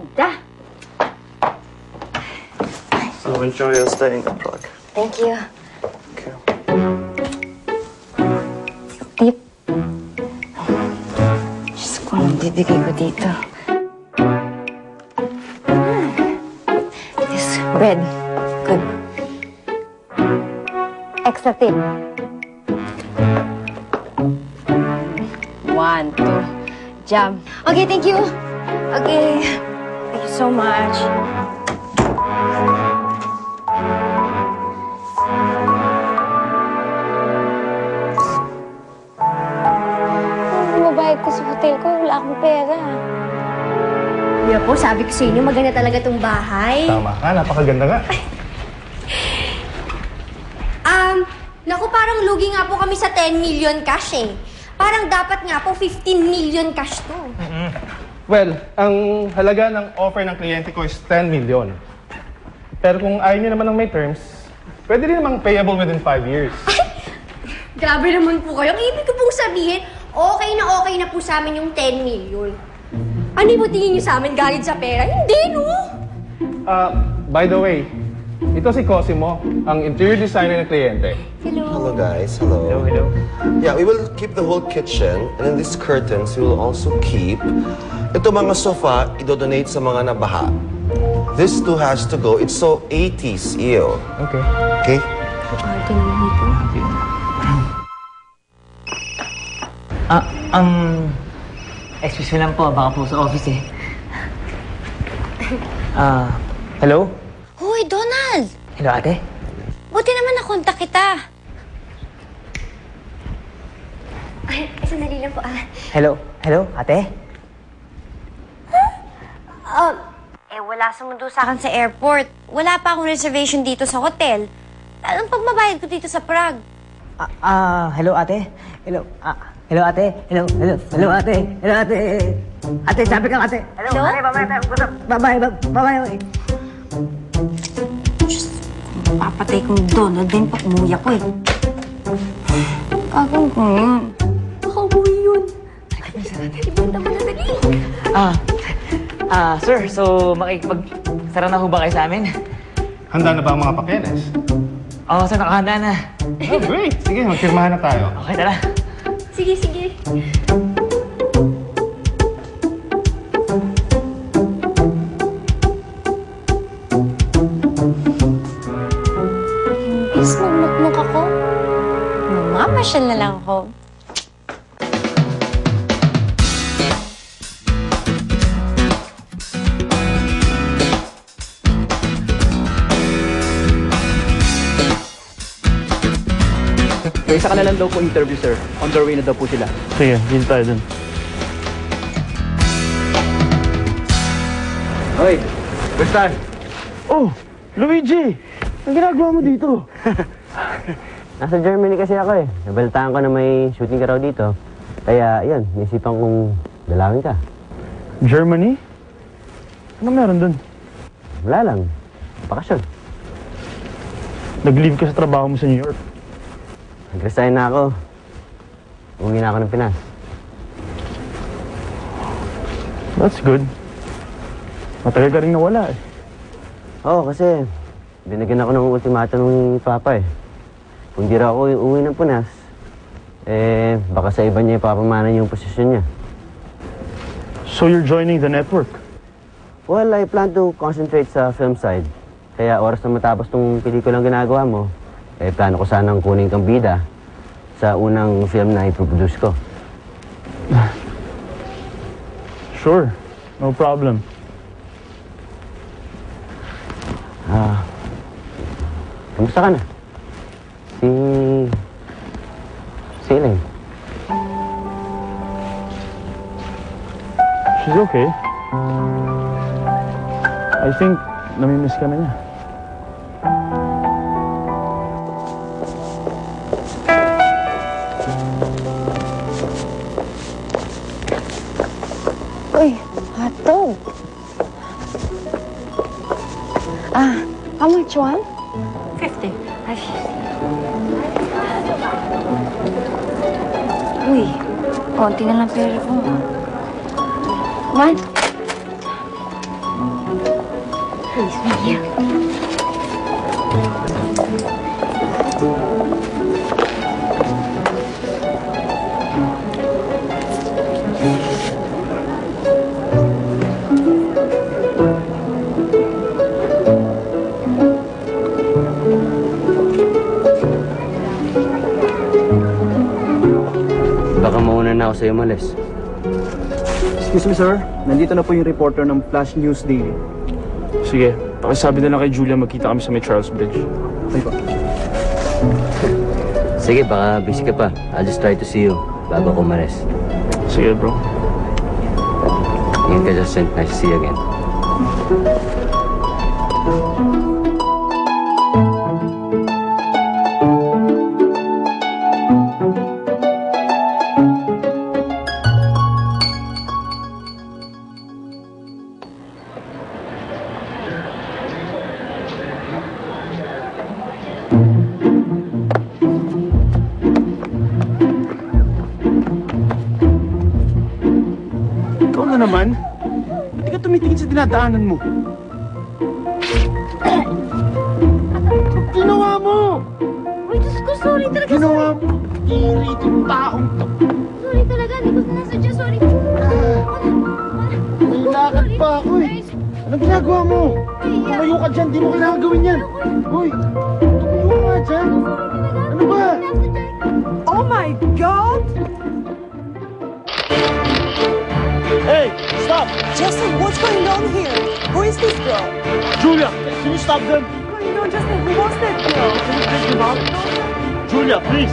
ganda. So enjoy your stay in Prague. Thank you. Okay. Tip. Diyos ko, anong bibigay ko dito? This bread. Good. Extra tip. 1, 2. Jam. Okay, thank you. Okay. Thank you so much. Bumabayad ko sa hotel ko. Wala akong pera. Kuya po, sabi ko sa inyo, maganda talaga tong bahay. Tama ka, napakaganda nga. Naku, parang lugi nga po kami sa 10 million cash eh. Parang dapat nga po 15 million cash to. Well, ang halaga ng offer ng kliyente ko is 10 million. Pero kung ayaw niyo naman ng may terms, pwede rin namang payable within 5 years. Grabe naman po kayo. Ang ibig ko pong sabihin, okay na po sa amin yung 10 million. Ano yung tingin niyo sa amin galit sa pera? Hindi, no? By the way, ito si Cosimo, ang interior designer ng kliyente. Hello guys, hello. Hello. Yeah, we will keep the whole kitchen and then these curtains we will also keep. Ito mga sofa, idodonate sa mga nabaha. This too has to go. It's so 80s, iyo. Okay. Okay? Arte naman ito. Excuse me lang po, baka po sa office eh. Hello? Hoy, Donald! Hello, ate? Buti naman nakontak kita. Ay, sandali lang po Hello? Hello, ate? Wala sumundo sa akin sa airport. Wala pa akong reservation dito sa hotel. Anong pagbabayad ko dito sa Prague? Hello, ate? Hello, hello, ate? Hello, ate? Hello, ate? Ate, sabi ka, ate? Hello, ate, babay tayo. Babay. Diyos, papatay kong Donald din pag umuwi ako eh. Gagawin ko yun. Makauwi yun. Ibenta mo na dali. Sir, so makikipagsara na ho ba kayo sa amin? Handa na ba ang mga papeles? Oo, sir, nakahanda na. Oh, great! Sige, magpirmahan na tayo. Okay, tara. Sige, sige. Imbis magmukmuk ako, mamamasyal na lang ako. May isa ka na lang daw po interview, sir. On their way na daw po sila. Sige, dito tayo dun. Hoy, Gustan! Oh, Luigi! Ang ginagawa mo dito? Nasa Germany kasi ako eh. Nabalitaan ko na may shooting ka raw dito. Kaya, yun, naisipan kong dalawin ka. Germany? Ano meron dun? Wala lang. Bakasyon. Nag-leave ka sa trabaho mo sa New York. Nag-resign na ako. Umuwi na ako ng Pinas. That's good. Matagal ka rin nawala eh. Oo, kasi binigyan ako ng ultimatum ng Papa eh. Kung di raw ako uuwi ng Pinas, baka sa iba niya ipapamanan yung posisyon niya. So you're joining the network? Well, I plan to concentrate sa film side. Kaya oras na matapos tong pelikulang ginagawa mo, plano ko sanang kunin kang bida sa unang film na iproduce ko. Sure. No problem. Kamusta ka na? Si Elaine. She's okay. I think namimiss ka na niya. Uy, hotdog. How much one? 50. Ay, uy, konti na lang pera ko. One. Nice meet you. Baka mauna na ako sa'yo umalis. Excuse me, sir. Nandito na po yung reporter ng Flash News Daily. Sige, pakisabi na lang kay Julia magkita kami sa may Charles Bridge. Okay po. Sige, baka busy ka pa. I'll just try to see you bago ako umalis. Sige, bro. Ingat ka, Justin. Nice to see you again. Ikaw na naman. Hindi ka tumitingin sa dinadaanan mo. Ginawa mo! Uy, Diyos ko, sorry talaga. Ginawa mo! Irit yung taong to. Sorry talaga, hindi ko sinasadya. Sorry. May lakad pa ako eh. Anong ginagawa mo? Tumayo ka dyan, di mo kailangan gawin yan. Hoy, tumayo ka dyan. Ano ba? Oh my God! Hey, stop! Justin, what's going on here? Who is this girl? Julia, can you stop them? What's going on, Justin? Who was that girl? Can you take them out? Julia, please.